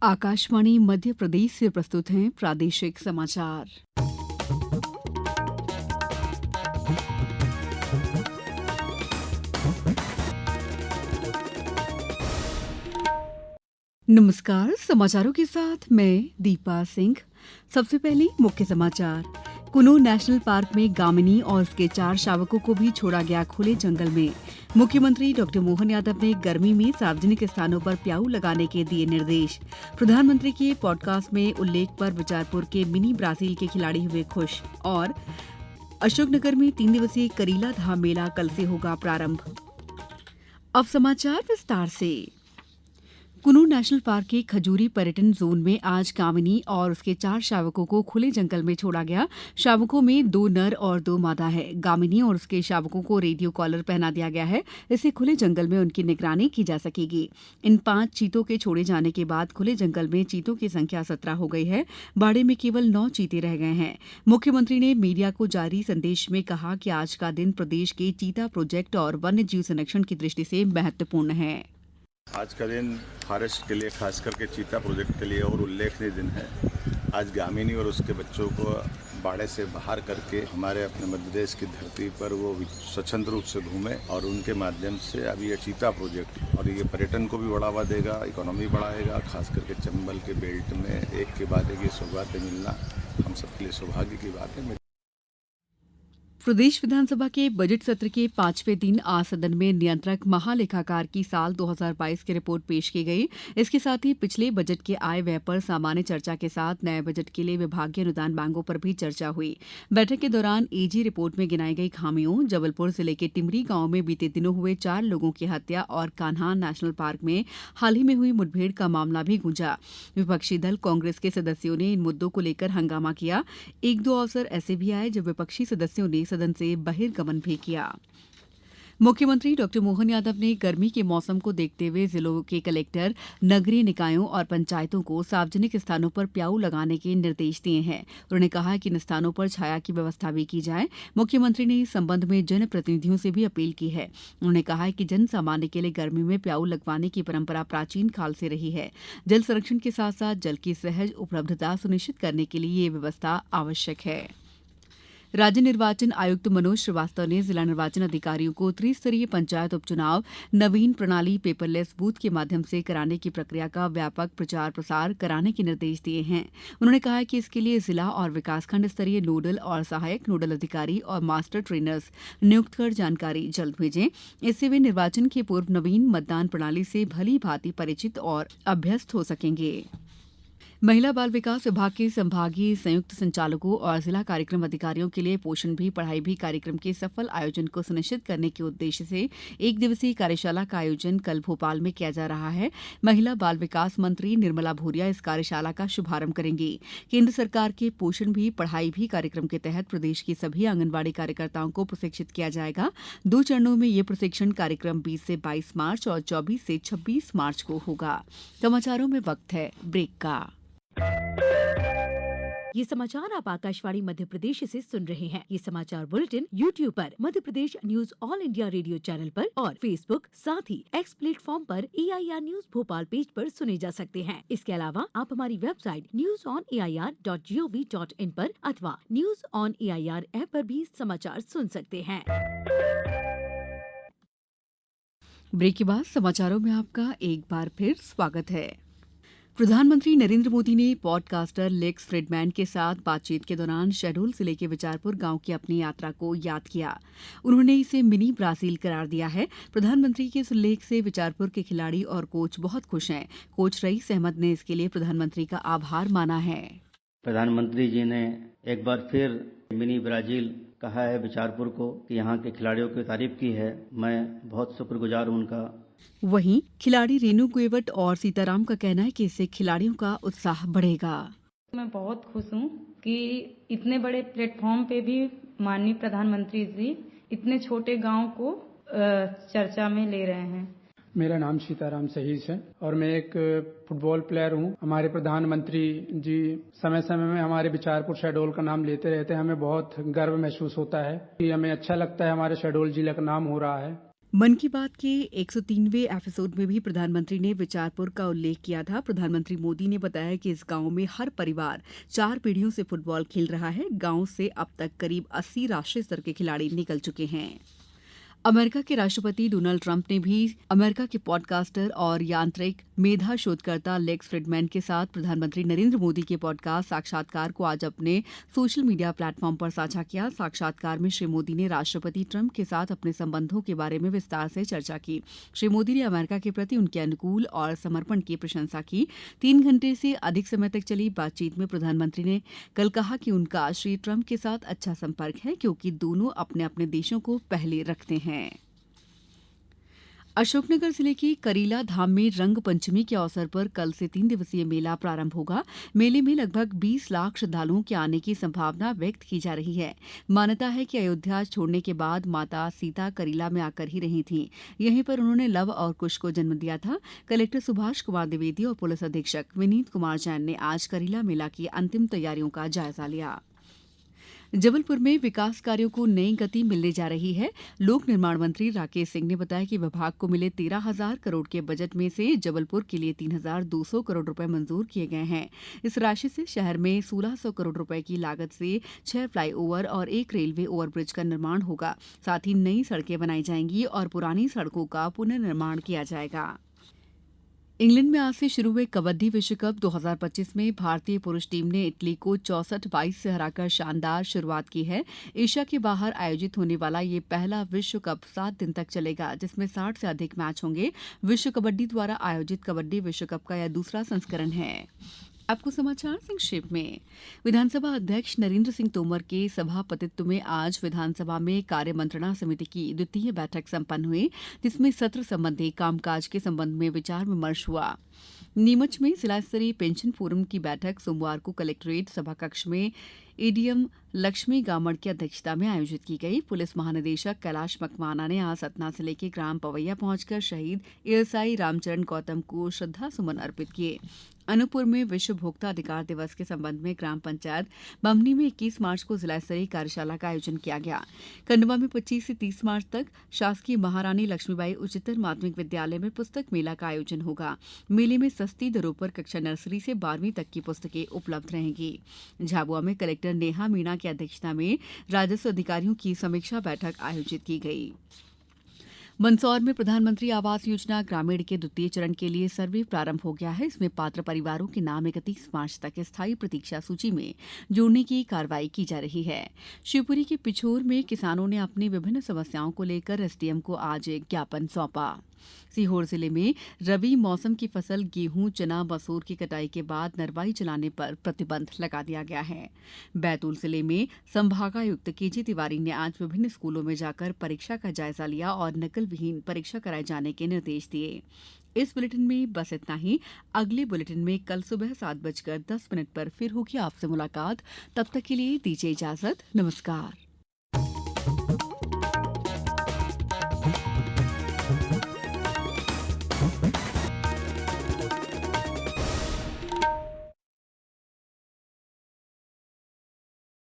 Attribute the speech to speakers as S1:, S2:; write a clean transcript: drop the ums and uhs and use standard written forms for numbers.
S1: आकाशवाणी मध्य प्रदेश से प्रस्तुत हैं प्रादेशिक समाचार। नमस्कार, समाचारों के साथ मैं दीपा सिंह। सबसे पहले मुख्य समाचार। कुनो नेशनल पार्क में गामिनी और उसके 4 शावकों को भी छोड़ा गया खुले जंगल में। मुख्यमंत्री डॉ मोहन यादव ने गर्मी में सार्वजनिक स्थानों पर प्याऊ लगाने के दिए निर्देश। प्रधानमंत्री के पॉडकास्ट में उल्लेख पर बिचारपुर के मिनी ब्राजील के खिलाड़ी हुए खुश। और अशोकनगर में 3 दिवसीय करीला धाम मेला कल से होगा प्रारंभ। अब समाचार विस्तार से। कुनो नेशनल पार्क के खजूरी पर्यटन जोन में आज कामिनी और उसके 4 शावकों को खुले जंगल में छोड़ा गया। शावकों में 2 नर और 2 मादा है। गामिनी और उसके शावकों को रेडियो कॉलर पहना दिया गया है। इससे खुले जंगल में उनकी निगरानी की जा सकेगी। इन 5 चीतों के छोड़े जाने के बाद खुले जंगल में चीतों की संख्या 17 हो गई है। बाड़े में केवल 9 चीते रह गए हैं। मुख्यमंत्री ने मीडिया को जारी संदेश में कहा कि आज का दिन प्रदेश के चीता प्रोजेक्ट और वन्य जीव संरक्षण की दृष्टि से महत्वपूर्ण है।
S2: आज का दिन फॉरेस्ट के लिए, खास करके चीता प्रोजेक्ट के लिए और उल्लेखनीय दिन है। आज गामिनी और उसके बच्चों को बाड़े से बाहर करके हमारे अपने मध्य प्रदेश की धरती पर वो स्वच्छंद रूप से घूमे और उनके माध्यम से अब ये चीता प्रोजेक्ट और ये पर्यटन को भी बढ़ावा देगा, इकोनॉमी बढ़ाएगा। खास करके चंबल के बेल्ट में एक के बाद एक ये सौगातें मिलना हम सबके लिए सौभाग्य की बात है।
S1: प्रदेश विधानसभा के बजट सत्र के 5वें दिन आज सदन में नियंत्रक महालेखाकार की साल 2022 की रिपोर्ट पेश की गई। इसके साथ ही पिछले बजट के आय व्यय पर सामान्य चर्चा के साथ नए बजट के लिए विभागीय अनुदान मांगों पर भी चर्चा हुई। बैठक के दौरान एजी रिपोर्ट में गिनाई गई खामियों, जबलपुर जिले के टिमरी गांव में बीते दिनों हुए 4 लोगों की हत्या और कान्हा नेशनल पार्क में हाल ही में हुई मुठभेड़ का मामला भी गूंजा। विपक्षी दल कांग्रेस के सदस्यों ने इन मुद्दों को लेकर हंगामा किया। 1-2 अवसर ऐसे भी आए जब विपक्षी सदस्यों ने सदन से बहिर्गमन भी किया। मुख्यमंत्री डॉ मोहन यादव ने गर्मी के मौसम को देखते हुए जिलों के कलेक्टर, नगरीय निकायों और पंचायतों को सार्वजनिक स्थानों पर प्याऊ लगाने के निर्देश दिए हैं। उन्होंने कहा कि इन स्थानों पर छाया की व्यवस्था भी की जाए। मुख्यमंत्री ने इस संबंध में जनप्रतिनिधियों से भी अपील की है। उन्होंने कहा कि जन सामान्य के लिए गर्मी में प्याऊ लगवाने की परंपरा प्राचीन काल से रही है। जल संरक्षण के साथ साथ जल की सहज उपलब्धता सुनिश्चित करने के लिए ये व्यवस्था आवश्यक है। राज्य निर्वाचन आयुक्त मनोज श्रीवास्तव ने जिला निर्वाचन अधिकारियों को त्रिस्तरीय पंचायत उपचुनाव नवीन प्रणाली पेपरलेस बूथ के माध्यम से कराने की प्रक्रिया का व्यापक प्रचार प्रसार कराने के निर्देश दिए हैं। उन्होंने कहा कि इसके लिए जिला और विकासखंड स्तरीय नोडल और सहायक नोडल अधिकारी और मास्टर ट्रेनर्स नियुक्त कर जानकारी जल्द भेजें। इससे वे निर्वाचन के पूर्व नवीन मतदान प्रणाली से भली भांति परिचित और अभ्यस्त हो सकेंगे। महिला बाल विकास विभाग के संभागीय संयुक्त संचालकों और जिला कार्यक्रम अधिकारियों के लिए पोषण भी पढ़ाई भी कार्यक्रम के सफल आयोजन को सुनिश्चित करने के उद्देश्य से 1 दिवसीय कार्यशाला का आयोजन कल भोपाल में किया जा रहा है। महिला बाल विकास मंत्री निर्मला भूरिया इस कार्यशाला का शुभारंभ करेंगी। केंद्र सरकार के पोषण भी पढ़ाई भी कार्यक्रम के तहत प्रदेश की सभी आंगनबाड़ी कार्यकर्ताओं को प्रशिक्षित किया जाएगा। 2 चरणों में ये प्रशिक्षण कार्यक्रम 20 से 22 मार्च और 24 से 26 मार्च को होगा। समाचारों में वक्त है ब्रेक का।
S3: ये समाचार आप आकाशवाणी मध्य प्रदेश से सुन रहे हैं। ये समाचार बुलेटिन YouTube पर Madhya Pradesh news all India radio channel पर और Facebook साथ ही X प्लेटफॉर्म पर AIR न्यूज भोपाल पेज पर सुने जा सकते हैं। इसके अलावा आप हमारी वेबसाइट newsonair.gov.in पर अथवा न्यूज ऑन AIR ऐप पर भी समाचार सुन सकते हैं।
S1: ब्रेक के बाद समाचारों में आपका एक बार फिर स्वागत है। प्रधानमंत्री नरेंद्र मोदी ने पॉडकास्टर लेक्स फ्रिडमैन के साथ बातचीत के दौरान शहडोल जिले के बिचारपुर गांव की अपनी यात्रा को याद किया। उन्होंने इसे मिनी ब्राजील करार दिया है। प्रधानमंत्री के इस उल्लेख से बिचारपुर के खिलाड़ी और कोच बहुत खुश हैं। कोच रईस अहमद ने इसके लिए प्रधानमंत्री का आभार माना है।
S4: प्रधानमंत्री जी ने एक बार फिर मिनी ब्राजील कहा है बिचारपुर को कि यहाँ के खिलाड़ियों की तारीफ की है। मैं बहुत शुक्रगुजार हूँ उनका।
S1: वहीं खिलाड़ी रेनू कुएवट और सीताराम का कहना है कि इससे खिलाड़ियों का उत्साह बढ़ेगा।
S5: मैं बहुत खुश हूँ कि इतने बड़े प्लेटफॉर्म पे भी माननीय प्रधानमंत्री जी इतने छोटे गांव को चर्चा में ले रहे हैं।
S6: मेरा नाम सीताराम सहीस है और मैं एक फुटबॉल प्लेयर हूँ। हमारे प्रधानमंत्री जी समय समय में हमारे बिचारपुर शहडोल का नाम लेते रहते हैं। हमें बहुत गर्व महसूस होता है कि हमें अच्छा लगता है हमारे शहडोल जिले का नाम हो रहा है।
S1: मन की बात के 103वें एपिसोड में भी प्रधानमंत्री ने बिचारपुर का उल्लेख किया था। प्रधानमंत्री मोदी ने बताया कि इस गांव में हर परिवार 4 पीढ़ियों से फुटबॉल खेल रहा है। गांव से अब तक करीब 80 राष्ट्रीय स्तर के खिलाड़ी निकल चुके हैं। अमेरिका के राष्ट्रपति डोनाल्ड ट्रंप ने भी अमेरिका के पॉडकास्टर और यांत्रिक मेधा शोधकर्ता लेक्स फ्रिडमैन के साथ प्रधानमंत्री नरेंद्र मोदी के पॉडकास्ट साक्षात्कार को आज अपने सोशल मीडिया प्लेटफॉर्म पर साझा किया। साक्षात्कार में श्री मोदी ने राष्ट्रपति ट्रंप के साथ अपने संबंधों के बारे में विस्तार से चर्चा की। श्री मोदी ने अमेरिका के प्रति उनके अनुकूल और समर्पण की प्रशंसा की। 3 घंटे से अधिक समय तक चली बातचीत में प्रधानमंत्री ने कल कहा कि उनका श्री ट्रंप के साथ अच्छा संपर्क है, क्योंकि दोनों अपने अपने देशों को पहले रखते हैं। अशोकनगर जिले के करीला धाम में रंग पंचमी के अवसर पर कल से 3 दिवसीय मेला प्रारंभ होगा। मेले में लगभग 20 लाख श्रद्धालुओं के आने की संभावना व्यक्त की जा रही है। मान्यता है कि अयोध्या छोड़ने के बाद माता सीता करीला में आकर ही रही थीं। यहीं पर उन्होंने लव और कुश को जन्म दिया था। कलेक्टर सुभाष कुमार द्विवेदी और पुलिस अधीक्षक विनीत कुमार जैन ने आज करीला मेला की अंतिम तैयारियों का जायजा लिया। जबलपुर में विकास कार्यों को नई गति मिलने जा रही है। लोक निर्माण मंत्री राकेश सिंह ने बताया कि विभाग को मिले 13,000 करोड़ के बजट में से जबलपुर के लिए 3,200 करोड़ रुपए मंजूर किए गए हैं। इस राशि से शहर में 1,600 करोड़ रुपए की लागत से 6 फ्लाईओवर और 1 रेलवे ओवरब्रिज का निर्माण होगा। साथ ही नई सड़कें बनाई जाएंगी और पुरानी सड़कों का पुनर्निर्माण किया जाएगा। इंग्लैंड में आज से शुरू हुए कबड्डी विश्व कप 2025 में भारतीय पुरुष टीम ने इटली को 64-22 से हराकर शानदार शुरुआत की है। एशिया के बाहर आयोजित होने वाला ये पहला विश्व कप 7 दिन तक चलेगा, जिसमें 60 से अधिक मैच होंगे। विश्व कबड्डी द्वारा आयोजित कबड्डी विश्व कप का यह दूसरा संस्करण है। आपको समाचार संक्षेप में। विधानसभा अध्यक्ष नरेंद्र सिंह तोमर के सभापतित्व में आज विधानसभा में कार्य मंत्रणा समिति की द्वितीय बैठक संपन्न हुई, जिसमें सत्र संबंधी कामकाज के संबंध में विचार विमर्श हुआ। नीमच में जिला स्तरीय पेंशन फोरम की बैठक सोमवार को कलेक्ट्रेट सभाकक्ष में एडीएम लक्ष्मी गामड़ की अध्यक्षता में आयोजित की गई। पुलिस महानिदेशक कैलाश मकवाना ने आज सतना जिले के ग्राम पवैया पहुंचकर शहीद एएसआई रामचरण गौतम को श्रद्धा सुमन अर्पित किए। अनूपपुर में विश्व भोक्ता अधिकार दिवस के संबंध में ग्राम पंचायत बमनी में 21 मार्च को जिला स्तरीय कार्यशाला का आयोजन किया गया। खंडवा में 25 से 30 मार्च तक शासकीय महारानी लक्ष्मीबाई उच्चतर माध्यमिक विद्यालय में पुस्तक मेला का आयोजन होगा। मेले में सस्ती दरों पर कक्षा नर्सरी से 12वीं तक की पुस्तकें उपलब्ध रहेंगी। झाबुआ में कलेक्टर नेहा मीणा की अध्यक्षता में राजस्व अधिकारियों की समीक्षा बैठक आयोजित की गई। मंदसौर में प्रधानमंत्री आवास योजना ग्रामीण के द्वितीय चरण के लिए सर्वे प्रारंभ हो गया है। इसमें पात्र परिवारों के नाम 31 मार्च तक स्थायी प्रतीक्षा सूची में जोड़ने की कार्रवाई की जा रही है। शिवपुरी के पिछोर में किसानों ने अपनी विभिन्न समस्याओं को लेकर एसडीएम को आज एक ज्ञापन सौंपा। सीहोर जिले में रबी मौसम की फसल गेहूं, चना, मसूर की कटाई के बाद नरवाई चलाने पर प्रतिबंध लगा दिया गया है। बैतूल जिले में संभागायुक्त केजी तिवारी ने आज विभिन्न स्कूलों में जाकर परीक्षा का जायजा लिया और नकल विहीन परीक्षा कराए जाने के निर्देश दिए। इस बुलेटिन में बस इतना ही। अगले बुलेटिन में कल सुबह 7:10 पर फिर होगी आपसे मुलाकात। तब तक के लिए दीजिए इजाजत। नमस्कार।